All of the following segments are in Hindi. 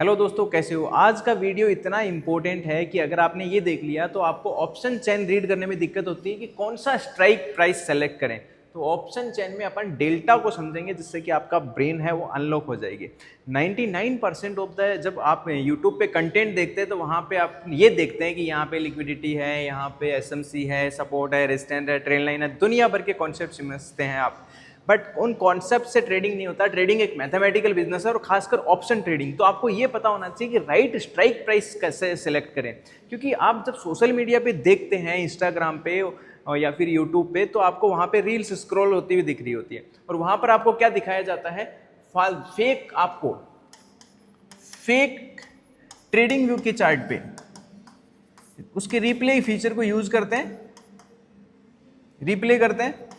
हेलो दोस्तों, कैसे हो। आज का वीडियो इतना इंपॉर्टेंट है कि अगर आपने ये देख लिया तो आपको ऑप्शन चेन रीड करने में दिक्कत होती है कि कौन सा स्ट्राइक प्राइस सेलेक्ट करें। तो ऑप्शन चेन में अपन डेल्टा को समझेंगे जिससे कि आपका ब्रेन है वो अनलॉक हो जाएगी। 99% ऑफ द जब आप यूट्यूब पे कंटेंट देखते हैं तो वहाँ पे आप ये देखते हैं कि यहाँ पे लिक्विडिटी है, यहाँ पे एसएमसी है, सपोर्ट है, रेजिस्टेंस है, ट्रेंड लाइन है, दुनिया भर के कॉन्सेप्ट समझते हैं आप। बट उन कॉन्सेप्ट से ट्रेडिंग नहीं होता। ट्रेडिंग एक मैथमेटिकल बिजनेस है और खासकर ऑप्शन ट्रेडिंग। तो आपको ये पता होना चाहिए कि राइट स्ट्राइक प्राइस कैसे सेलेक्ट करें, क्योंकि आप जब सोशल मीडिया पे देखते हैं, इंस्टाग्राम पे या फिर यूट्यूब पे, तो आपको वहाँ पे रील्स स्क्रॉल होती हुई दिख रही होती है और वहाँ पर आपको क्या दिखाया जाता है, फेक ट्रेडिंग व्यू के चार्ट पे उसके रिप्ले फीचर को यूज करते हैं, रिप्ले करते हैं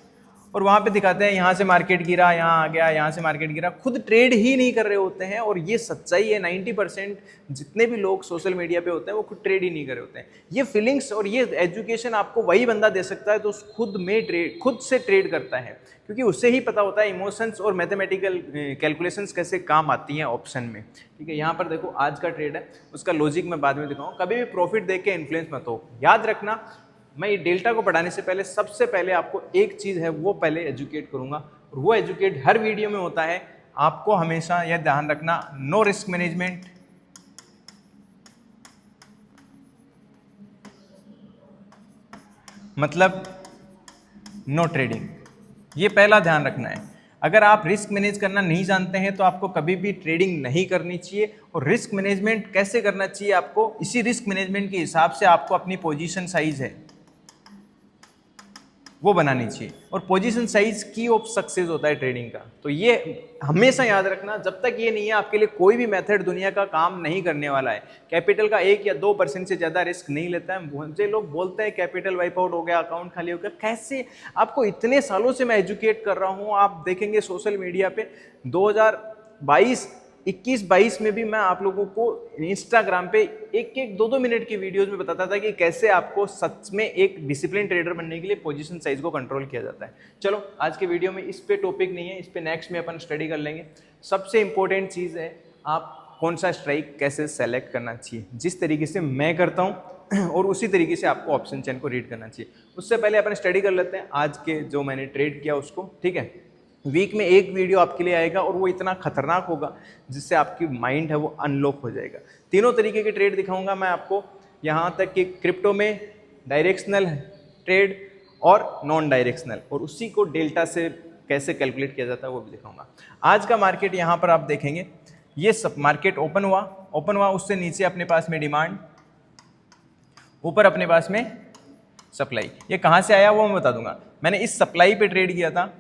और वहां पे दिखाते हैं यहाँ से मार्केट गिरा, यहाँ आ गया, यहाँ से मार्केट गिरा। खुद ट्रेड ही नहीं कर रहे होते हैं और ये सच्चाई है। 90% जितने भी लोग सोशल मीडिया पे होते हैं वो खुद ट्रेड ही नहीं कर रहे होते हैं। ये फीलिंग्स और ये एजुकेशन आपको वही बंदा दे सकता है तो खुद से ट्रेड करता है, क्योंकि उससे ही पता होता है इमोशंस और मैथमेटिकल कैलकुलेशंस कैसे काम आती हैं ऑप्शन में। ठीक है, यहाँ पर देखो आज का ट्रेड है, उसका लॉजिक मैं बाद में दिखाऊँ। कभी भी प्रॉफिट देख के इन्फ्लुएंस मत हो। याद रखना, मैं ये डेल्टा को पढ़ाने से पहले सबसे पहले आपको एक चीज़ है वो पहले एजुकेट करूंगा, और वो एजुकेट हर वीडियो में होता है। आपको हमेशा यह ध्यान रखना, नो रिस्क मैनेजमेंट, मतलब नो ट्रेडिंग। ये पहला ध्यान रखना है। अगर आप रिस्क मैनेज करना नहीं जानते हैं तो आपको कभी भी ट्रेडिंग नहीं करनी चाहिए। और रिस्क मैनेजमेंट कैसे करना चाहिए, आपको इसी रिस्क मैनेजमेंट के हिसाब से आपको अपनी पोजीशन साइज है वो बनानी चाहिए, और पोजीशन साइज की ऑफ सक्सेस होता है ट्रेडिंग का। तो ये हमेशा याद रखना, जब तक ये नहीं है आपके लिए कोई भी मेथड दुनिया का काम नहीं करने वाला है। कैपिटल का 1 या 2% से ज़्यादा रिस्क नहीं लेता है। मुझे लोग बोलते हैं कैपिटल वाइप आउट हो गया, अकाउंट खाली हो गया। कैसे? आपको इतने सालों से मैं एजुकेट कर रहा हूँ। आप देखेंगे सोशल मीडिया पे 2021-22 में भी मैं आप लोगों को इंस्टाग्राम पे 1-2 मिनट की वीडियोस में बताता था कि कैसे आपको सच में एक डिसिप्लिन ट्रेडर बनने के लिए पोजीशन साइज को कंट्रोल किया जाता है। चलो आज के वीडियो में इस पे टॉपिक नहीं है, इस पे नेक्स्ट में अपन स्टडी कर लेंगे। सबसे इंपॉर्टेंट चीज़ है आप कौन सा स्ट्राइक कैसे सेलेक्ट करना चाहिए, जिस तरीके से मैं करता हूँ और उसी तरीके से आपको ऑप्शन चेन को रीड करना चाहिए। उससे पहले अपन स्टडी कर लेते हैं आज के जो मैंने ट्रेड किया उसको। ठीक है, वीक में एक वीडियो आपके लिए आएगा और वो इतना खतरनाक होगा जिससे आपकी माइंड है वो अनलॉक हो जाएगा। तीनों तरीके के ट्रेड दिखाऊंगा मैं आपको, यहाँ तक कि क्रिप्टो में डायरेक्शनल ट्रेड और नॉन डायरेक्शनल, और उसी को डेल्टा से कैसे कैलकुलेट किया जाता है वो भी दिखाऊंगा। आज का मार्केट यहाँ पर आप देखेंगे, ये सब मार्केट ओपन हुआ, उससे नीचे अपने पास में डिमांड, ऊपर अपने पास में सप्लाई। ये कहाँ से आया वो मैं बता दूंगा। मैंने इस सप्लाई पे ट्रेड किया था,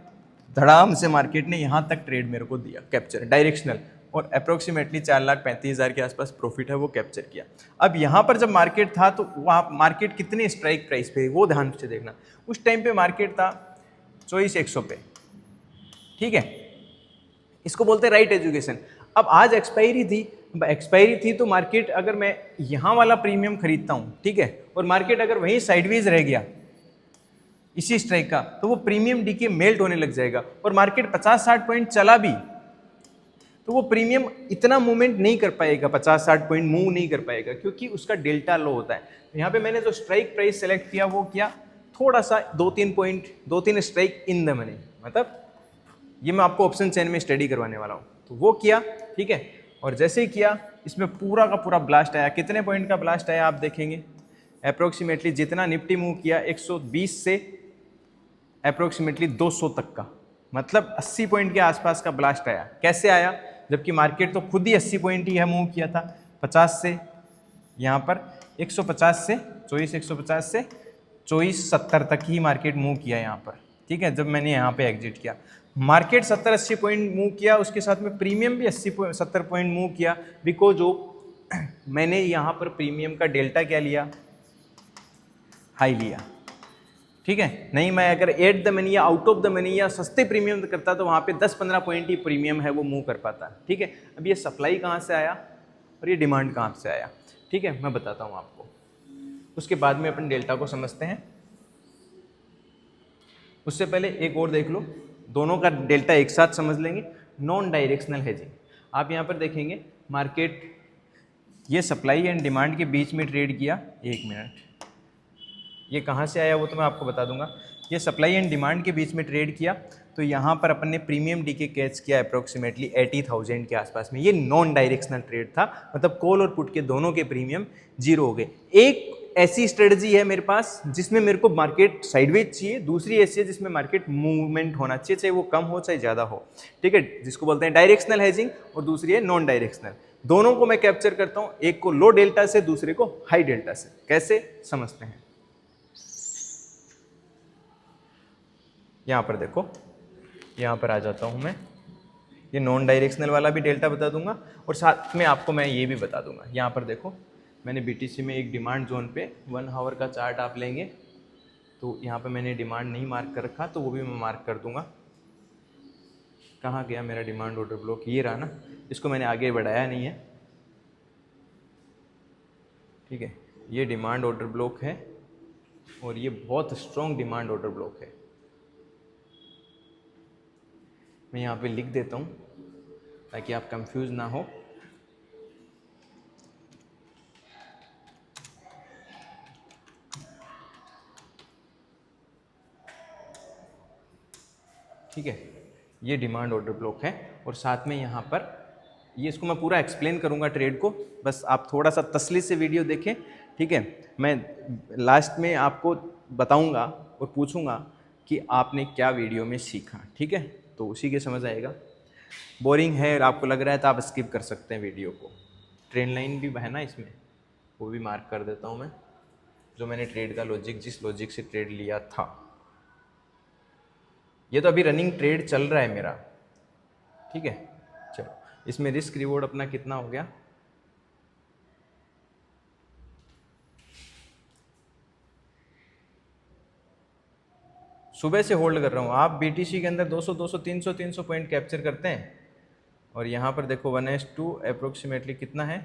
धड़ाम से मार्केट ने यहाँ तक ट्रेड मेरे को दिया, कैप्चर डायरेक्शनल, और अप्रोक्सीमेटली 4,35,000 के आसपास प्रॉफिट है वो कैप्चर किया। अब यहाँ पर जब मार्केट था तो वहाँ मार्केट कितने स्ट्राइक प्राइस पे वो ध्यान से देखना। उस टाइम पे मार्केट था 24,100 पे। ठीक है, इसको बोलते हैं राइट एजुकेशन। अब आज एक्सपायरी थी तो मार्केट, अगर मैं यहाँ वाला प्रीमियम खरीदता हूँ, ठीक है, और मार्केट अगर वहीं साइडवेज रह गया इसी स्ट्राइक का, तो वो प्रीमियम डीके मेल्ट होने लग जाएगा। और मार्केट 50-60 पॉइंट चला भी तो वो प्रीमियम इतना मूवमेंट नहीं कर पाएगा, 50-60 पॉइंट मूव नहीं कर पाएगा, क्योंकि उसका डेल्टा लो होता है। तो यहाँ पे मैंने जो स्ट्राइक प्राइस सेलेक्ट किया वो किया थोड़ा सा 2-3 स्ट्राइक इन द मनी, मतलब ये मैं आपको ऑप्शन चेन में स्टडी करवाने वाला हूँ, तो वो किया। ठीक है, और जैसे ही किया इसमें पूरा का पूरा ब्लास्ट आया। कितने पॉइंट का ब्लास्ट आया आप देखेंगे, अप्रोक्सीमेटली जितना निफ्टी मूव किया 120 से अप्रोक्सीमेटली 200 तक का, मतलब 80 पॉइंट के आसपास का ब्लास्ट आया। कैसे आया, जबकि मार्केट तो खुद ही 80 पॉइंट ही है मूव किया था, 50 से यहाँ पर 150 से 2470 तक ही मार्केट मूव किया यहाँ पर। ठीक है, जब मैंने यहाँ पे एग्जिट किया मार्केट 70-80 पॉइंट मूव किया, उसके साथ में प्रीमियम भी 80-70 पॉइंट मूव किया, बिकॉज मैंने यहाँ पर प्रीमियम का डेल्टा क्या लिया, हाई लिया। ठीक है, नहीं मैं अगर एट द मनी या आउट ऑफ द मनी या सस्ते प्रीमियम करता तो वहाँ पे 10-15 पॉइंट ही प्रीमियम है वो मूव कर पाता। ठीक है, अब ये सप्लाई कहाँ से आया और ये डिमांड कहाँ से आया, ठीक है, मैं बताता हूँ आपको। उसके बाद में अपन डेल्टा को समझते हैं। उससे पहले एक और देख लो, दोनों का डेल्टा एक साथ समझ लेंगे। नॉन डायरेक्शनल हेजिंग, आप यहाँ पर देखेंगे मार्केट ये सप्लाई एंड डिमांड के बीच में ट्रेड किया, 1 मिनट, ये कहाँ से आया वो तो मैं आपको बता दूंगा। ये सप्लाई एंड डिमांड के बीच में ट्रेड किया, तो यहाँ पर अपन ने प्रीमियम डीके कैच किया अप्रोक्सीमेटली 80,000 के आसपास में। ये नॉन डायरेक्शनल ट्रेड था, मतलब कॉल और पुट के दोनों के प्रीमियम जीरो हो गए। एक ऐसी स्ट्रेटजी है मेरे पास जिसमें मेरे को मार्केट साइडवेज चाहिए, दूसरी ऐसी है जिसमें मार्केट मूवमेंट होना चाहिए, चाहे वो कम हो चाहे ज़्यादा हो, ठीक है, जिसको बोलते हैं डायरेक्शनल हेजिंग, और दूसरी है नॉन डायरेक्शनल। दोनों को मैं कैप्चर करता हूँ, एक को लो डेल्टा से, दूसरे को हाई डेल्टा से। कैसे समझते हैं, यहाँ पर देखो, यहाँ पर आ जाता हूँ मैं, ये नॉन डायरेक्शनल वाला भी डेल्टा बता दूंगा और साथ में आपको मैं ये भी बता दूंगा। यहाँ पर देखो, मैंने बीटीसी में एक डिमांड जोन पे 1 आवर का चार्ट आप लेंगे, तो यहाँ पे मैंने डिमांड नहीं मार्क कर रखा, तो वो भी मैं मार्क कर दूंगा। कहाँ गया मेरा डिमांड ऑर्डर ब्लॉक, ये रहा ना, इसको मैंने आगे बढ़ाया नहीं है, ठीक है। ये डिमांड ऑर्डर ब्लॉक है और ये बहुत स्ट्रॉन्ग डिमांड ऑर्डर ब्लॉक है। मैं यहाँ पे लिख देता हूँ ताकि आप कंफ्यूज ना हो। ठीक है, ये डिमांड ऑर्डर ब्लॉक है और साथ में यहाँ पर ये, इसको मैं पूरा एक्सप्लेन करूँगा ट्रेड को, बस आप थोड़ा सा तसल्ली से वीडियो देखें, ठीक है। मैं लास्ट में आपको बताऊँगा और पूछूँगा कि आपने क्या वीडियो में सीखा, ठीक है, तो उसी के समझ आएगा। बोरिंग है और आपको लग रहा है तो आप स्किप कर सकते हैं वीडियो को। ट्रेंड लाइन भी है ना इसमें, वो भी मार्क कर देता हूँ मैं, जो मैंने ट्रेड का लॉजिक, जिस लॉजिक से ट्रेड लिया था। ये तो अभी रनिंग ट्रेड चल रहा है मेरा, ठीक है। चलो, इसमें रिस्क रिवॉर्ड अपना कितना हो गया, सुबह से होल्ड कर रहा हूँ। आप बीटीसी के अंदर 200 200 300 300 पॉइंट कैप्चर करते हैं और यहाँ पर देखो 1:2 अप्रोक्सीमेटली कितना है,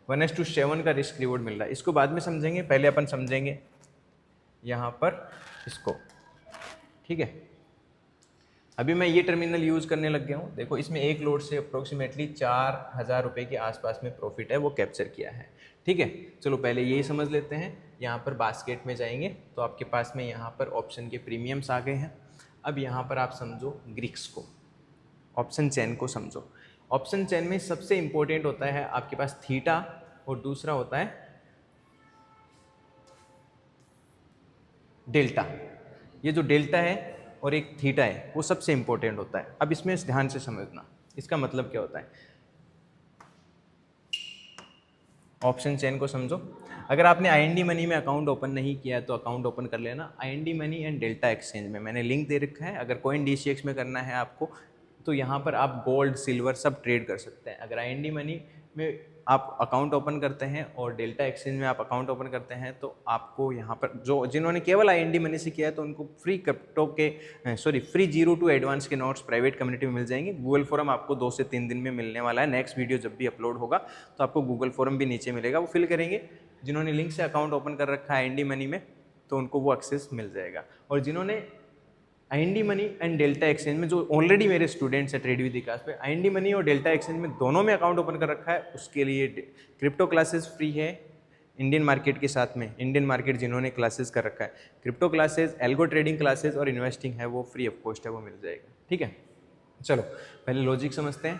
1:7 का रिस्क रिवॉर्ड मिल रहा है। इसको बाद में समझेंगे, पहले अपन समझेंगे यहाँ पर इसको, ठीक है। अभी मैं ये टर्मिनल यूज़ करने लग गया हूँ। देखो, इसमें एक लोड से अप्रोक्सीमेटली 4,000 रुपये के आसपास में प्रॉफिट है, वो कैप्चर किया है, ठीक है। चलो पहले यही समझ लेते हैं। यहाँ पर बास्केट में जाएंगे तो आपके पास में यहाँ पर ऑप्शन के प्रीमियम्स आ गए हैं। अब यहाँ पर आप समझो ग्रिक्स को, ऑप्शन चेन को समझो। ऑप्शन चेन में सबसे इंपॉर्टेंट होता है आपके पास थीटा और दूसरा होता है डेल्टा। ये जो डेल्टा है और एक थीटा है, वो सबसे इंपॉर्टेंट होता है। अब इसमें ध्यान से समझना, इसका मतलब क्या होता है। ऑप्शन चेन को समझो। अगर आपने IND मनी में अकाउंट ओपन नहीं किया है तो अकाउंट ओपन कर लेना। IND money and delta exchange में मैंने लिंक दे रखा है। अगर कोइन DCX में करना है आपको तो यहाँ पर आप गोल्ड सिल्वर सब ट्रेड कर सकते हैं। अगर IND मनी में आप अकाउंट ओपन करते हैं और डेल्टा एक्सचेंज में आप अकाउंट ओपन करते हैं तो आपको यहाँ पर जो जिन्होंने केवल IND मनी से किया है तो उनको फ्री क्रिप्टो के फ्री 0 to एडवांस के नोट्स प्राइवेट कम्युनिटी में मिल जाएंगे। गूगल फॉर्म आपको 2 से 3 दिन में मिलने वाला है। नेक्स्ट वीडियो जब भी अपलोड होगा तो आपको गूगल फॉर्म भी नीचे मिलेगा, वो फिल करेंगे। जिन्होंने लिंक से अकाउंट ओपन कर रखा है IND मनी में तो उनको वो एक्सेस मिल जाएगा। और जिन्होंने IND money and delta exchange में, जो ऑलरेडी मेरे स्टूडेंट्स हैं ट्रेड विद विकास पे, IND मनी और डेल्टा एक्सचेंज में दोनों में अकाउंट ओपन कर रखा है, उसके लिए क्रिप्टो क्लासेस फ्री है इंडियन मार्केट के साथ में। इंडियन मार्केट जिन्होंने क्लासेस कर रखा है, crypto classes, algo trading classes और इन्वेस्टिंग है, वो फ्री ऑफ कॉस्ट है, वो मिल जाएगा, ठीक है। चलो पहले लॉजिक समझते हैं।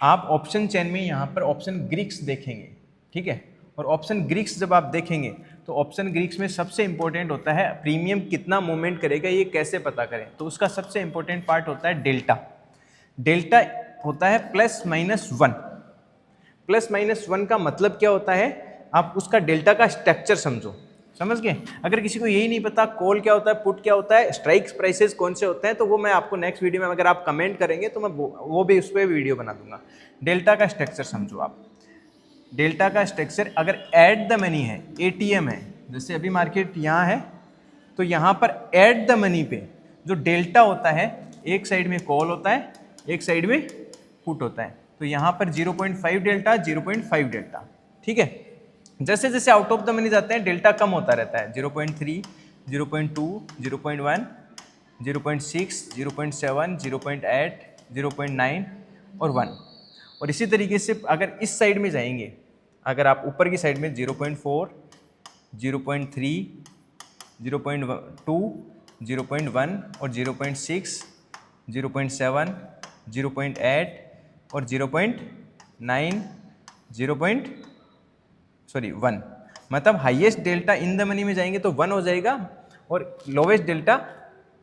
आप ऑप्शन चेन में यहाँ पर ऑप्शन ग्रिक्स देखेंगे, ठीक है। और ऑप्शन ग्रिक्स जब आप देखेंगे तो ऑप्शन ग्रिक्स में सबसे इंपॉर्टेंट होता है प्रीमियम कितना मूवमेंट करेगा, ये कैसे पता करें। तो उसका सबसे इंपॉर्टेंट पार्ट होता है डेल्टा। डेल्टा होता है +-1। +-1 का मतलब क्या होता है, आप उसका डेल्टा का स्ट्रक्चर समझो, समझ गए। अगर किसी को यही नहीं पता कॉल क्या होता है, पुट क्या होता है, स्ट्राइक्स प्राइसेस कौन से होते हैं, तो वो मैं आपको नेक्स्ट वीडियो में, अगर आप कमेंट करेंगे तो मैं वो भी उस पर वीडियो बना दूंगा। डेल्टा का स्ट्रक्चर समझो आप। डेल्टा का स्ट्रक्चर अगर एट द मनी है, ATM है, जैसे अभी मार्केट यहाँ है तो यहाँ पर एट द मनी पे जो डेल्टा होता है, एक साइड में कॉल होता है, एक साइड में पुट होता है। तो यहाँ पर 0.5 डेल्टा, 0.5 डेल्टा, ठीक है। जैसे जैसे आउट ऑफ द मनी जाते हैं डेल्टा कम होता रहता है, 0.3, 0.2, 0.1, 0.6, 0.7, 0.8, 0.9 और 1। और इसी तरीके से अगर इस साइड में जाएंगे अगर आप ऊपर की साइड में 0.4, 0.3, 0.2, 0.1 और 0.6, 0.7, 0.8 और 0.9, 1, मतलब highest delta in the money में जाएंगे तो 1 हो जाएगा और लोवेस्ट डेल्टा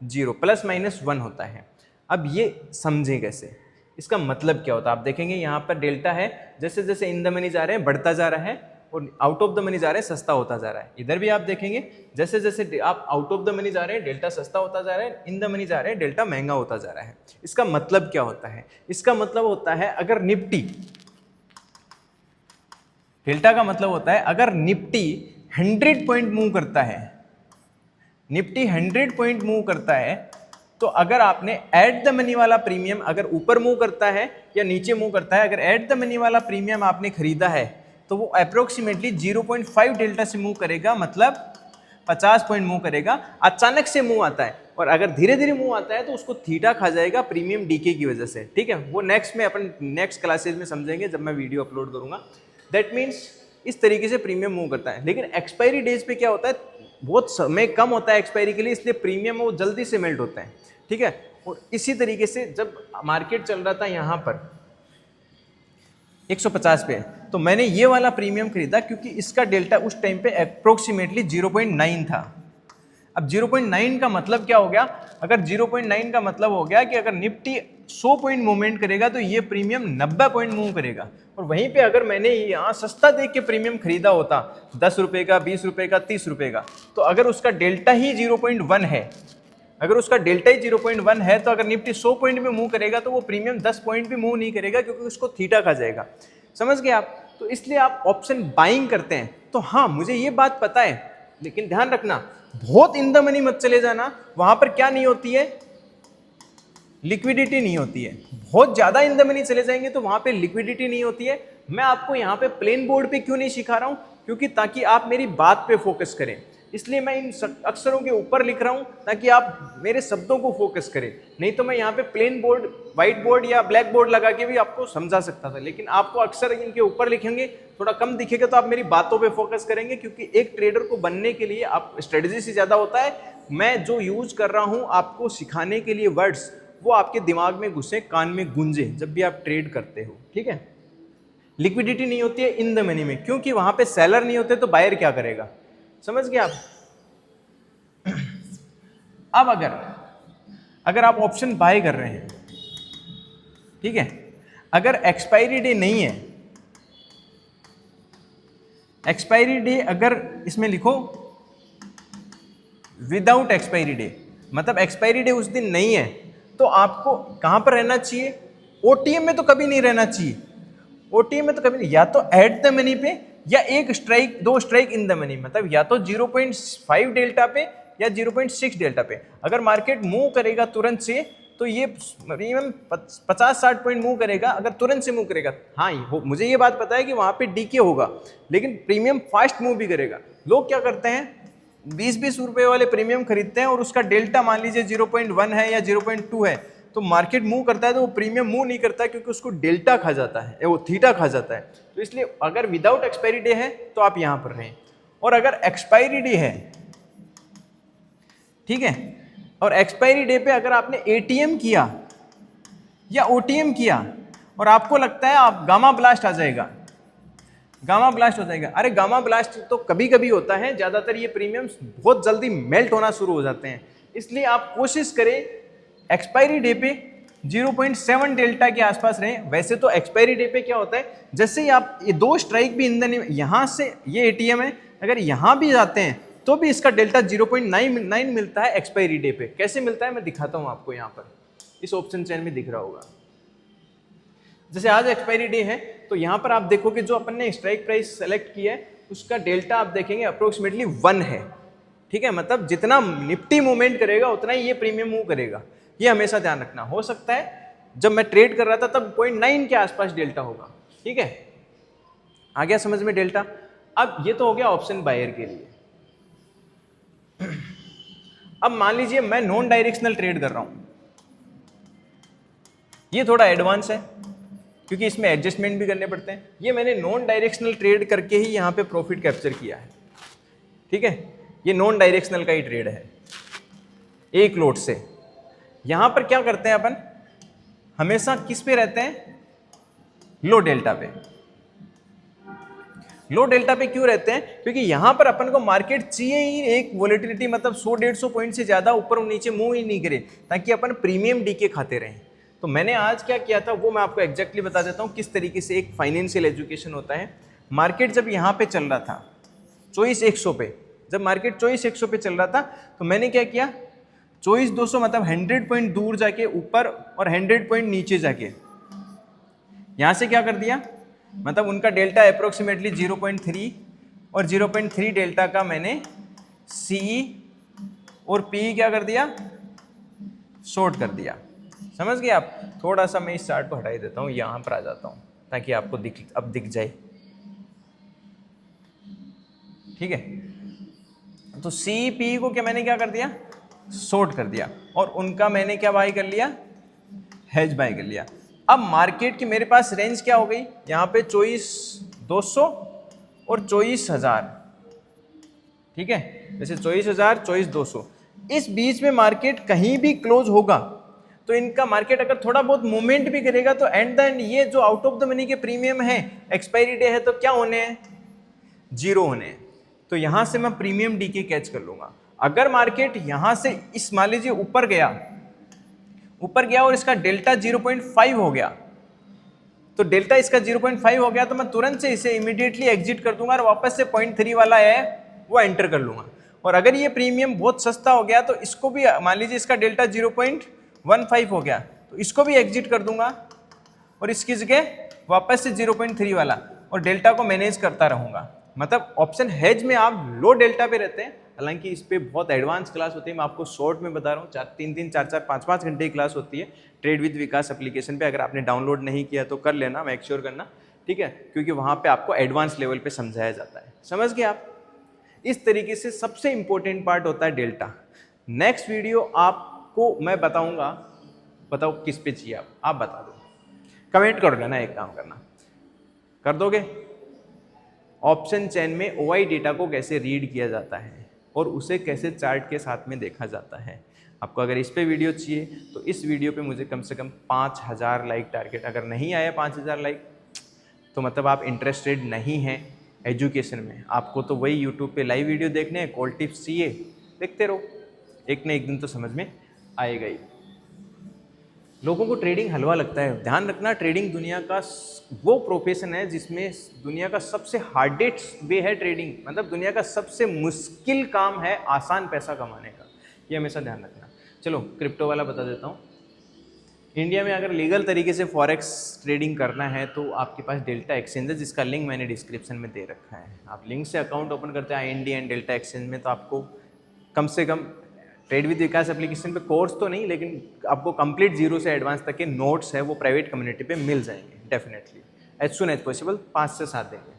0 ±1 होता है। अब ये समझें कैसे, इसका मतलब क्या होता है। आप देखेंगे यहाँ पर डेल्टा है, जैसे जैसे इन द मनी जा रहे हैं बढ़ता जा रहा है और आउट ऑफ द मनी जा रहे हैं सस्ता होता जा रहा है। इधर भी आप देखेंगे जैसे जैसे आप आउट ऑफ द मनी जा रहे हैं डेल्टा सस्ता होता जा रहा है, इन द मनी जा रहे हैं डेल्टा महंगा होता जा रहा है। इसका मतलब क्या होता है, इसका मतलब होता है अगर निफ्टी, डेल्टा का मतलब होता है अगर निफ्टी 100 पॉइंट मूव करता है, निफ्टी 100 पॉइंट मूव करता है, तो अगर आपने एट द मनी वाला प्रीमियम अगर ऊपर मूव करता है या नीचे मूव करता है, अगर एट द मनी वाला प्रीमियम आपने खरीदा है तो वो अप्रोक्सीमेटली 0.5 डेल्टा से मूव करेगा, मतलब 50 पॉइंट मूव करेगा। अचानक से मूव आता है और अगर धीरे धीरे मूव आता है तो उसको थीटा खा जाएगा प्रीमियम डीके की वजह से, ठीक है। वो नेक्स्ट में अपन नेक्स्ट क्लासेज में समझेंगे जब मैं वीडियो अपलोड करूंगा। दैट मीन्स इस तरीके से प्रीमियम मूव करता है। लेकिन एक्सपायरी डेज पे क्या होता है, बहुत समय कम होता है एक्सपायरी के लिए, इसलिए प्रीमियम वो जल्दी से मेल्ट होता है, ठीक है। और इसी तरीके से जब मार्केट चल रहा था यहाँ पर 150 पे, तो मैंने ये वाला प्रीमियम खरीदा क्योंकि इसका डेल्टा उस टाइम पे अप्रोक्सीमेटली 0.9 था। अब 0.9 का मतलब क्या हो गया, अगर 0.9 का मतलब हो गया कि अगर निफ्टी 100 पॉइंट मूवमेंट करेगा तो ये प्रीमियम 90 पॉइंट मूव करेगा। और वहीं पे अगर मैंने यहाँ सस्ता देख के प्रीमियम खरीदा होता 10 रुपए का, 20 रुपए का, 30 रुपए का, तो अगर उसका डेल्टा ही 0.1 है, अगर उसका डेल्टा ही 0.1 है, तो अगर निफ्टी 100 पॉइंट में मूव करेगा तो वो प्रीमियम 10 पॉइंट भी मूव नहीं करेगा क्योंकि उसको थीटा खा जाएगा। समझ गए आप। तो इसलिए आप ऑप्शन बाइंग करते हैं। तो हाँ, मुझे ये बात पता है, लेकिन ध्यान रखना बहुत इन द मनी मत चले जाना। वहां पर क्या नहीं होती है, लिक्विडिटी नहीं होती है। बहुत ज्यादा इन द मनी चले जाएंगे तो वहां पे लिक्विडिटी नहीं होती है। मैं आपको यहाँ पे प्लेन बोर्ड पे क्यों नहीं सिखा रहा हूँ, क्योंकि ताकि आप मेरी बात पे फोकस करें, इसलिए मैं इन अक्षरों के ऊपर लिख रहा हूं ताकि आप मेरे शब्दों को फोकस करें। नहीं तो मैं यहाँ पे प्लेन बोर्ड, व्हाइट बोर्ड या ब्लैक बोर्ड लगा के भी आपको समझा सकता था, लेकिन आपको अक्षर इनके ऊपर लिखेंगे थोड़ा कम दिखेगा तो आप मेरी बातों पे फोकस करेंगे। क्योंकि एक ट्रेडर को बनने के लिए आप स्ट्रेटेजी से ज्यादा होता है, मैं जो यूज कर रहा हूं आपको सिखाने के लिए वर्ड्स, वो आपके दिमाग में घुसे, कान में गूंजे जब भी आप ट्रेड करते हो, ठीक है। लिक्विडिटी नहीं होती है इन द मनी में, क्योंकि वहां पे सेलर नहीं होते तो बायर क्या करेगा, समझ गए आप। अब अगर आप ऑप्शन बाय कर रहे हैं, ठीक है, अगर एक्सपायरी डे नहीं है, एक्सपायरी डे अगर इसमें लिखो विदाउट एक्सपायरी डे, मतलब एक्सपायरी डे उस दिन नहीं है, तो आपको कहां पर रहना चाहिए, ओटीएम में तो कभी नहीं रहना चाहिए। ओटीएम में तो कभी नहीं, या तो एट द मनी पे या एक strike, 2 strike in the money, मतलब या तो 0.5 डेल्टा पे या 0.6 डेल्टा पे। अगर मार्केट मूव करेगा तुरंत से तो ये मिनिमम 50-60 पॉइंट मूव करेगा, अगर तुरंत से मूव करेगा। हाँ, मुझे ये बात पता है कि वहां पे डीके होगा, लेकिन प्रीमियम फास्ट मूव भी करेगा। लोग क्या करते हैं, 20-20 रुपए वाले प्रीमियम खरीदते हैं और उसका डेल्टा मान लीजिए 0.1 है या 0.2 है, तो मार्केट मूव करता है तो वो प्रीमियम मूव नहीं करता क्योंकि उसको डेल्टा खा जाता है, वो थीटा खा जाता है। तो इसलिए अगर विदाउट एक्सपायरी डे है तो आप यहां पर रहें, और अगर एक्सपायरी डे है, ठीक है, और एक्सपायरी डे पे अगर आपने एटीएम किया या ओटीएम किया और आपको लगता है आप गामा ब्लास्ट आ जाएगा, गामा ब्लास्ट हो जाएगा। अरे गामा ब्लास्ट तो कभी कभी होता है, ज्यादातर ये प्रीमियम्स बहुत जल्दी मेल्ट होना शुरू हो जाते हैं। इसलिए आप कोशिश करें एक्सपायरी डे पे 0.7 डेल्टा के आसपास रहें। वैसे तो एक्सपायरी डे पे क्या होता है, जैसे ही आप ये 2 स्ट्राइक भी इन यहां से, ये एटीएम है, अगर यहां भी जाते हैं तो भी इसका डेल्टा 0.9 मिलता है एक्सपायरी डे पे। कैसे मिलता है मैं दिखाता हूं आपको, यहां पर इस ऑप्शन चेन में दिख रहा होगा। जैसे आज एक्सपायरी डे है तो यहां पर आप देखोगे जो अपन ने स्ट्राइक प्राइस सेलेक्ट किया है उसका डेल्टा आप देखेंगे अप्रोक्सीमेटली 1 है, ठीक है। मतलब जितना निफ्टी मूवमेंट करेगा उतना ही ये प्रीमियम मूव करेगा, ये हमेशा ध्यान रखना। हो सकता है जब मैं ट्रेड कर रहा था तब 0.9 के आसपास डेल्टा होगा, ठीक है। आ गया समझ में डेल्टा। अब ये तो हो गया ऑप्शन बायर के लिए। अब मान लीजिए मैं नॉन डायरेक्शनल ट्रेड कर रहा हूं, ये थोड़ा एडवांस है, क्योंकि इसमें एडजस्टमेंट भी करने पड़ते हैं। ये मैंने नॉन डायरेक्शनल ट्रेड करके ही यहाँ पे प्रॉफिट कैप्चर किया है, ठीक है। ये नॉन डायरेक्शनल का ही ट्रेड है, एक लोट से। यहाँ पर क्या करते हैं अपन, हमेशा किस पे रहते हैं, लो डेल्टा पे। लो डेल्टा पे क्यों रहते हैं, क्योंकि यहां पर अपन को मार्केट चाहिए ही एक वोलेटिलिटी, मतलब 100-150 पॉइंट से ज्यादा ऊपर और नीचे मूव ही नहीं करे, ताकि अपन प्रीमियम डीके खाते रहें। तो मैंने आज क्या किया था वो मैं आपको एग्जैक्टली बता देता हूं, किस तरीके से एक फाइनेंशियल एजुकेशन होता है। मार्केट जब यहाँ पे चल रहा था 24,100 पे, जब मार्केट 24,100 पे चल रहा था, तो मैंने क्या किया, 24,200 मतलब 100 पॉइंट दूर जाके ऊपर और 100 पॉइंट नीचे जाके यहां से क्या कर दिया, मतलब उनका डेल्टा अप्रोक्सीमेटली 0.3 और 0.3 डेल्टा का मैंने सी और पी क्या कर दिया, शॉर्ट कर दिया। समझ गए आप। थोड़ा सा मैं इस चार्ट को हटा ही देता हूं, यहां पर आ जाता हूं ताकि आपको अब दिख जाए, ठीक है। तो सी पी को क्या मैंने क्या कर दिया, शॉर्ट कर दिया, और उनका मैंने क्या बाय कर लिया, हेज बाय कर लिया। अब मार्केट की मेरे पास रेंज क्या हो गई, यहाँ पे 24,200 और 24,000, ठीक है। जैसे 24,000 24,200, इस बीच में मार्केट कहीं भी क्लोज होगा तो इनका मार्केट अगर थोड़ा बहुत मूवमेंट भी करेगा तो एंड द एंड ये जो आउट ऑफ द मनी के प्रीमियम है, एक्सपायरी डे है, तो क्या होने हैं, जीरो होने हैं। तो यहां से मैं प्रीमियम डीके कैच कर लूंगा। अगर मार्केट यहां से इस मान लीजिए ऊपर गया और इसका डेल्टा 0.5 हो गया, तो डेल्टा इसका 0.5 हो गया तो मैं तुरंत से इसे इमीडिएटली एग्जिट कर दूंगा और वापस से 0.3 वाला है वो एंटर कर लूंगा। और अगर ये प्रीमियम बहुत सस्ता हो गया तो इसको भी, मान लीजिए इसका डेल्टा 0.15 हो गया, तो इसको भी एग्जिट कर दूंगा और इसकी जगह वापस से 0.3 वाला, और डेल्टा को मैनेज करता रहूंगा। मतलब ऑप्शन हेज में आप लो डेल्टा पे रहते हैं, हालांकि इस पे बहुत एडवांस क्लास होती है, मैं आपको शॉर्ट में बता रहा हूँ, 3-3, 4-4, 5-5 घंटे की क्लास होती है ट्रेड विद विकास एप्लीकेशन पे। अगर आपने डाउनलोड नहीं किया तो कर लेना, मेक श्योर करना, ठीक है, क्योंकि वहाँ पे आपको एडवांस लेवल पे समझाया जाता है। समझ गए आप। इस तरीके से सबसे इंपॉर्टेंट पार्ट होता है डेल्टा। नेक्स्ट वीडियो आपको मैं बताऊँगा, बताओ किस पे चाहिए आप बता दो, कमेंट कर लेना, एक काम करना, कर दोगे। ऑप्शन चेन में ओआई डेटा को कैसे रीड किया जाता है और उसे कैसे चार्ट के साथ में देखा जाता है। आपको अगर इस पे वीडियो चाहिए तो इस वीडियो पे मुझे कम से कम 5,000 लाइक टारगेट। अगर नहीं आया 5,000 लाइक तो मतलब आप इंटरेस्टेड नहीं हैं एजुकेशन में, आपको तो वही यूट्यूब पे लाइव वीडियो देखने हैं, कॉल टिप्स चाहिए, देखते रहो, एक न एक दिन तो समझ में आएगा ही। लोगों को ट्रेडिंग हलवा लगता है, ध्यान रखना, ट्रेडिंग दुनिया का वो प्रोफेशन है जिसमें दुनिया का सबसे हार्डेस्ट वे है ट्रेडिंग, मतलब दुनिया का सबसे मुश्किल काम है आसान पैसा कमाने का, ये हमेशा ध्यान रखना। चलो क्रिप्टो वाला बता देता हूँ। इंडिया में अगर लीगल तरीके से फॉरेक्स ट्रेडिंग करना है तो आपके पास डेल्टा एक्सचेंज है, जिसका लिंक मैंने डिस्क्रिप्शन में दे रखा है। आप लिंक से अकाउंट ओपन करते हैं IND एंड डेल्टा एक्सचेंज में, तो आपको कम से कम ट्रेड विद विकास एप्लीकेशन पे कोर्स तो नहीं, लेकिन आपको कंप्लीट जीरो से एडवांस तक के नोट्स है वो प्राइवेट कम्युनिटी पे मिल जाएंगे definitely, as soon as possible, 5 से 7 दिन में,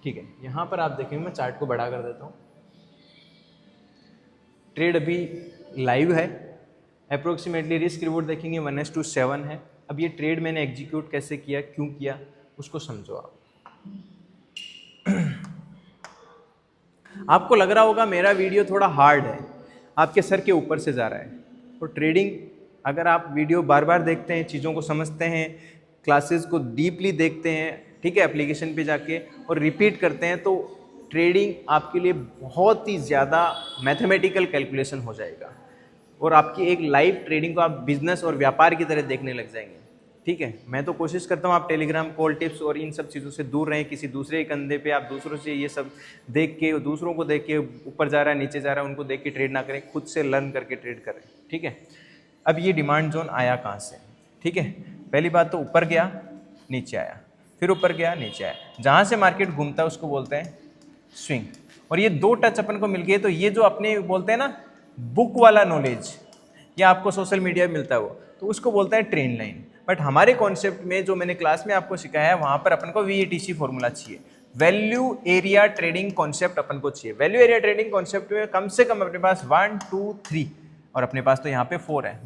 ठीक है। यहाँ पर आप देखेंगे, मैं चार्ट को बड़ा कर देता हूँ। ट्रेड अभी लाइव है, अप्रोक्सीमेटली रिस्क रिवॉर्ड देखेंगे 1:7 है। अब ये ट्रेड मैंने एग्जीक्यूट कैसे किया, क्यों किया, उसको समझो आप। आपको लग रहा होगा मेरा वीडियो थोड़ा हार्ड है, आपके सर के ऊपर से जा रहा है, और ट्रेडिंग अगर आप वीडियो बार बार देखते हैं, चीज़ों को समझते हैं, क्लासेस को डीपली देखते हैं, ठीक है, एप्लीकेशन पे जाके और रिपीट करते हैं, तो ट्रेडिंग आपके लिए बहुत ही ज़्यादा मैथमेटिकल कैलकुलेशन हो जाएगा और आपकी एक लाइव ट्रेडिंग को आप बिजनेस और व्यापार की तरह देखने लग जाएंगे, ठीक है। मैं तो कोशिश करता हूँ आप टेलीग्राम, कॉल टिप्स और इन सब चीज़ों से दूर रहें। किसी दूसरे कंधे पे आप दूसरों से ये सब देख के, दूसरों को देख के, ऊपर जा रहा है नीचे जा रहा है उनको देख के ट्रेड ना करें, खुद से लर्न करके ट्रेड करें, ठीक है। अब ये डिमांड जोन आया कहाँ से, ठीक है। पहली बात तो ऊपर गया नीचे आया, फिर ऊपर गया नीचे आया, जहाँ से मार्केट घूमता है उसको बोलते हैं स्विंग। और ये 2 टच अपन को मिल गए, तो ये जो अपने बोलते हैं ना बुक वाला नॉलेज, या आपको सोशल मीडिया में मिलता है वो, तो उसको बोलता है ट्रेंड लाइन। बट हमारे कॉन्सेप्ट में जो मैंने क्लास में आपको सिखाया है, वहाँ पर अपन को VATC फॉर्मूला चाहिए, वैल्यू एरिया ट्रेडिंग कॉन्सेप्ट अपन को चाहिए। वैल्यू एरिया ट्रेडिंग कॉन्सेप्ट में कम से कम अपने पास 1, 2, 3 और अपने पास तो यहाँ पे 4 है,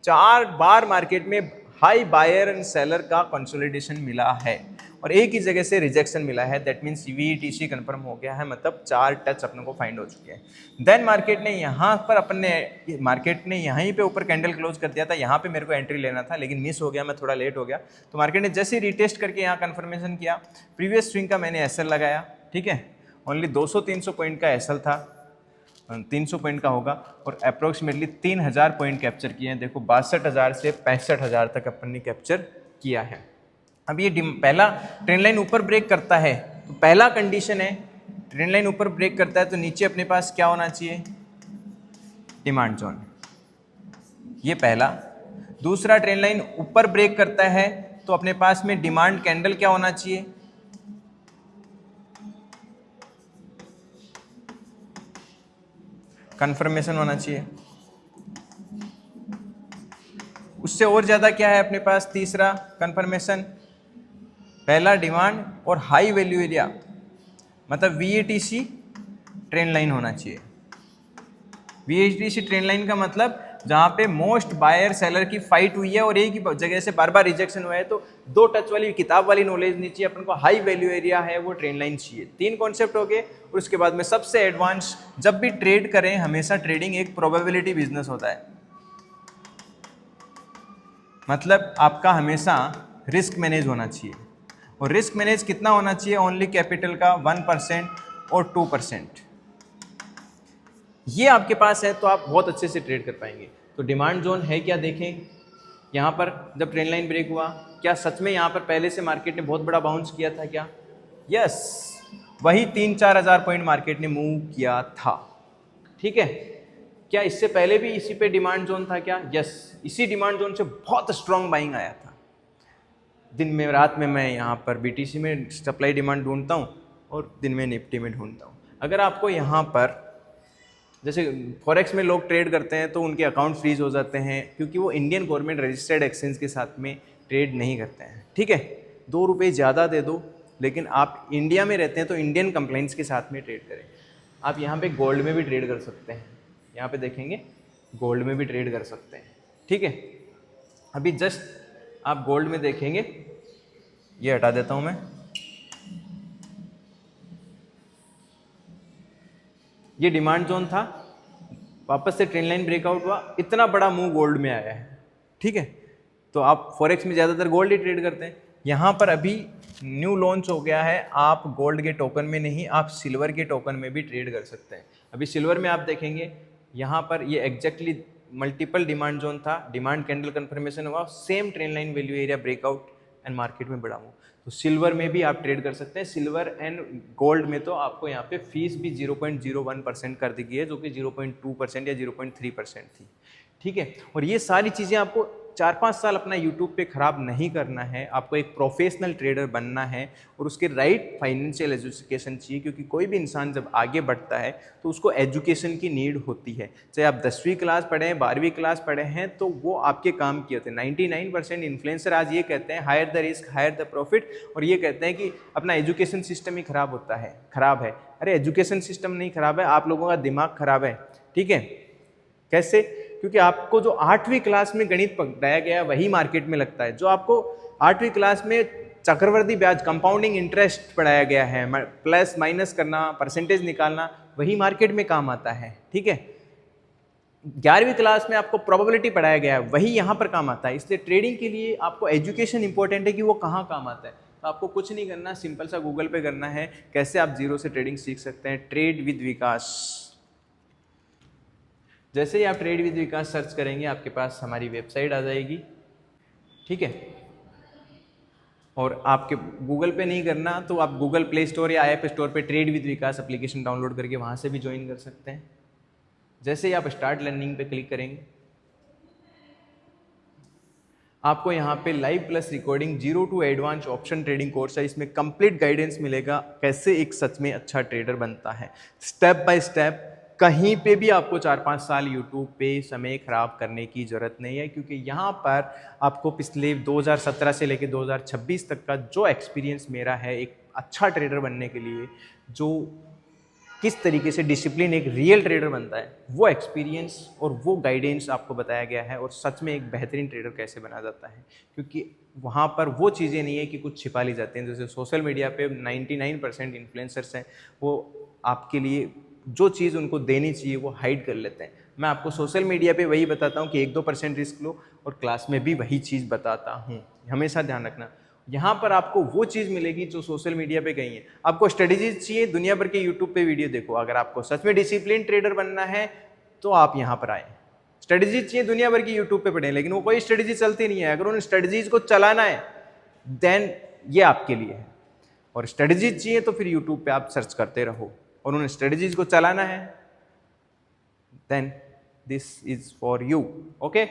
4 बार मार्केट में हाई बायर एंड सेलर का कंसोलिडेशन मिला है और एक ही जगह से रिजेक्शन मिला है, दैट मीन्स VETC कंफर्म हो गया है, मतलब 4 टच अपने को फाइंड हो चुके हैं। देन मार्केट ने यहाँ पर मार्केट ने यहीं पे ऊपर कैंडल क्लोज कर दिया था, यहाँ पे मेरे को एंट्री लेना था लेकिन मिस हो गया, मैं थोड़ा लेट हो गया। तो मार्केट ने जैसे ही रिटेस्ट करके यहाँ कंफर्मेशन किया, प्रीवियस स्विंग का मैंने SL लगाया, ठीक है, ओनली 200-300 पॉइंट का SL था, 300 पॉइंट का होगा और अप्रोक्सीमेटली 3000 पॉइंट कैप्चर किए हैं। देखो 62,000 से 65,000 तक अपन ने कैप्चर किया है। अब ये पहला ट्रेंड लाइन ऊपर ब्रेक करता है तो पहला कंडीशन है, ट्रेंड लाइन ऊपर ब्रेक करता है तो नीचे अपने पास क्या होना चाहिए, डिमांड जोन, ये पहला। दूसरा, ट्रेंड लाइन ऊपर ब्रेक करता है तो अपने पास में डिमांड कैंडल क्या होना चाहिए, कंफर्मेशन होना चाहिए। उससे और ज्यादा क्या है अपने पास, तीसरा कंफर्मेशन, पहला डिमांड और हाई वैल्यू एरिया मतलब VETC ट्रेंड लाइन होना चाहिए। VETC ट्रेंड लाइन का मतलब जहां पे मोस्ट बायर सेलर की फाइट हुई है और एक ही जगह से बार बार रिजेक्शन हुआ है, तो 2 टच वाली किताब वाली नॉलेज नहीं चाहिए अपन को, हाई वैल्यू एरिया है वो ट्रेंड लाइन चाहिए। 3 कॉन्सेप्ट हो गए। और उसके बाद में सबसे एडवांस, जब भी ट्रेड करें हमेशा ट्रेडिंग एक प्रोबेबिलिटी बिजनेस होता है, मतलब आपका हमेशा रिस्क मैनेज होना चाहिए। और रिस्क मैनेज कितना होना चाहिए, ओनली कैपिटल का 1% और 2%, ये आपके पास है तो आप बहुत अच्छे से ट्रेड कर पाएंगे। तो डिमांड जोन है क्या, देखें यहाँ पर जब ट्रेंड लाइन ब्रेक हुआ, क्या सच में यहाँ पर पहले से मार्केट ने बहुत बड़ा बाउंस किया था क्या, यस, वही 3-4 हज़ार पॉइंट मार्केट ने मूव किया था, ठीक है। क्या इससे पहले भी इसी पे डिमांड जोन था क्या, यस, इसी डिमांड जोन से बहुत स्ट्रॉन्ग बाइंग आया था। दिन में रात में मैं यहाँ पर BTC में सप्लाई डिमांड ढूंढता हूँ और दिन में निफ्टी में ढूंढता हूँ। अगर आपको यहाँ पर जैसे फॉरेक्स में लोग ट्रेड करते हैं तो उनके अकाउंट फ्रीज हो जाते हैं क्योंकि वो इंडियन गवर्नमेंट रजिस्टर्ड एक्सचेंज के साथ में ट्रेड नहीं करते हैं, ठीक है। 2 रुपये ज़्यादा दे दो, लेकिन आप इंडिया में रहते हैं तो इंडियन कंप्लाइंस के साथ में ट्रेड करें। आप यहाँ पे गोल्ड में भी ट्रेड कर सकते हैं, यहाँ पे देखेंगे गोल्ड में भी ट्रेड कर सकते हैं, ठीक है। अभी जस्ट आप गोल्ड में देखेंगे, ये हटा देता हूँ मैं, ये डिमांड जोन था, वापस से ट्रेंड लाइन ब्रेकआउट हुआ, इतना बड़ा मूव गोल्ड में आया है, ठीक है। तो आप फॉरेक्स में ज़्यादातर गोल्ड ही ट्रेड करते हैं। यहाँ पर अभी न्यू लॉन्च हो गया है, आप गोल्ड के टोकन में नहीं, आप सिल्वर के टोकन में भी ट्रेड कर सकते हैं। अभी सिल्वर में आप देखेंगे यहाँ पर ये एग्जैक्टली मल्टीपल डिमांड जोन था, डिमांड कैंडल कंफर्मेशन हुआ, same trend line value area breakout and market में बड़ा मूव। तो सिल्वर में भी आप ट्रेड कर सकते हैं। सिल्वर एंड गोल्ड में तो आपको यहाँ पे फीस भी 0.01% कर दी गई है, जो कि 0.2% या 0.3% थी, ठीक है। और ये सारी चीज़ें आपको 4-5 साल अपना यूट्यूब पे ख़राब नहीं करना है, आपको एक प्रोफेशनल ट्रेडर बनना है और उसके राइट फाइनेंशियल एजुकेशन चाहिए, क्योंकि कोई भी इंसान जब आगे बढ़ता है तो उसको एजुकेशन की नीड होती है। चाहे आप 10वीं क्लास पढ़े हैं, 12वीं क्लास पढ़े हैं, तो वो आपके काम की होते हैं। 99% इन्फ्लुएंसर आज ये कहते हैं higher the risk higher the profit, और ये कहते हैं कि अपना एजुकेशन सिस्टम ही खराब है। अरे एजुकेशन सिस्टम नहीं खराब है, आप लोगों का दिमाग खराब है, ठीक है। कैसे? क्योंकि आपको जो 8वीं क्लास में गणित पढ़ाया गया वही मार्केट में लगता है। जो आपको 8वीं क्लास में चक्रवर्ती ब्याज कंपाउंडिंग इंटरेस्ट पढ़ाया गया है, प्लस माइनस करना, परसेंटेज निकालना, वही मार्केट में काम आता है, ठीक है। 11वीं क्लास में आपको प्रोबेबिलिटी पढ़ाया गया है, वही यहाँ पर काम आता है। इसलिए ट्रेडिंग के लिए आपको एजुकेशन इंपॉर्टेंट है कि वो कहाँ काम आता है। तो आपको कुछ नहीं करना, सिंपल सा गूगल पे करना है कैसे आप जीरो से ट्रेडिंग सीख सकते हैं। ट्रेड विद विकास, जैसे ही आप ट्रेड विद विकास सर्च करेंगे आपके पास हमारी वेबसाइट आ जाएगी, ठीक है। और आपके गूगल पे नहीं करना तो आप गूगल प्ले स्टोर या ऐप स्टोर पे trade with Vikas application download करके वहाँ से भी ज्वाइन कर सकते हैं। जैसे ही आप स्टार्ट लर्निंग पे क्लिक करेंगे आपको यहाँ पे live plus recording 0 to advance option trading course है। इसमें कंप्लीट गाइडेंस मिलेगा कैसे एक सच में अच्छा ट्रेडर बनता है, स्टेप बाय स्टेप। कहीं पे भी आपको 4-5 साल यूट्यूब पे समय खराब करने की ज़रूरत नहीं है, क्योंकि यहाँ पर आपको पिछले 2017 से लेकर 2026 तक का जो एक्सपीरियंस मेरा है एक अच्छा ट्रेडर बनने के लिए, जो किस तरीके से डिसिप्लिन एक रियल ट्रेडर बनता है, वो एक्सपीरियंस और वो गाइडेंस आपको बताया गया है, और सच में एक बेहतरीन ट्रेडर कैसे बना जाता है। क्योंकि वहाँ पर वो चीज़ें नहीं है कि कुछ छिपा ली जाती हैं। जैसे सोशल मीडिया पे 99% इन्फ्लुएंसर्स हैं, वो आपके लिए जो चीज़ उनको देनी चाहिए वो हाइड कर लेते हैं। मैं आपको सोशल मीडिया पे वही बताता हूँ कि 1-2% रिस्क लो, और क्लास में भी वही चीज़ बताता हूँ। हमेशा ध्यान रखना, यहाँ पर आपको वो चीज़ मिलेगी जो सोशल मीडिया पे कहीं है। आपको स्ट्रेटेजीज चाहिए, दुनिया भर के यूट्यूब पे वीडियो देखो। अगर आपको सच में डिसिप्लिन ट्रेडर बनना है तो आप यहाँ पर आए। स्ट्रेटेजीज चाहिए, दुनिया भर की यूट्यूब पे पढ़ें, लेकिन वो कोई स्ट्रेटेजी चलती नहीं है। अगर उन स्ट्रेटेजीज को चलाना है देन ये आपके लिए है, और स्ट्रेटेजीज चाहिए तो फिर यूट्यूब पे आप सर्च करते रहो, और उन स्ट्रेटेजीज को चलाना है then this is for you. Okay,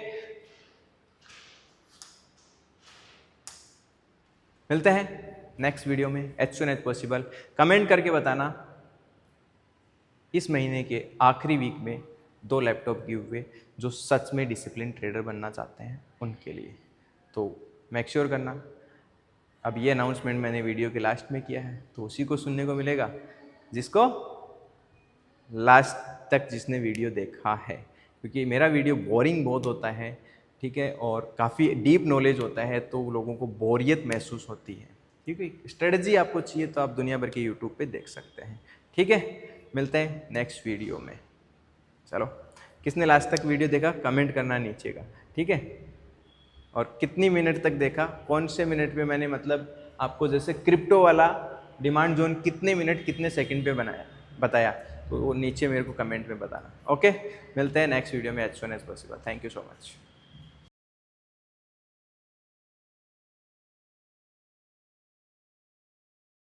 मिलते हैं नेक्स्ट वीडियो में as soon as possible. Comment करके बताना इस महीने के आखिरी वीक में 2 लैपटॉप गिव हुए जो सच में डिसिप्लिन ट्रेडर बनना चाहते हैं उनके लिए। तो मेक श्योर करना, अब ये अनाउंसमेंट मैंने वीडियो के लास्ट में किया है, तो उसी को सुनने को मिलेगा जिसको लास्ट तक जिसने वीडियो देखा है। क्योंकि मेरा वीडियो बोरिंग बहुत होता है, ठीक है, और काफ़ी डीप नॉलेज होता है, तो लोगों को बोरियत महसूस होती है। ठीक है, स्ट्रेटजी आपको चाहिए तो आप दुनिया भर के यूट्यूब पे देख सकते हैं। ठीक है, मिलते हैं नेक्स्ट वीडियो में। चलो, किसने लास्ट तक वीडियो देखा कमेंट करना नीचे का, ठीक है, और कितनी मिनट तक देखा, कौन से मिनट पे मैंने मतलब आपको जैसे क्रिप्टो वाला डिमांड जोन कितने मिनट कितने सेकंड पे बताया, तो वो नीचे मेरे को कमेंट में बताना। ओके, मिलते हैं नेक्स्ट वीडियो में as soon as possible. Thank you so much.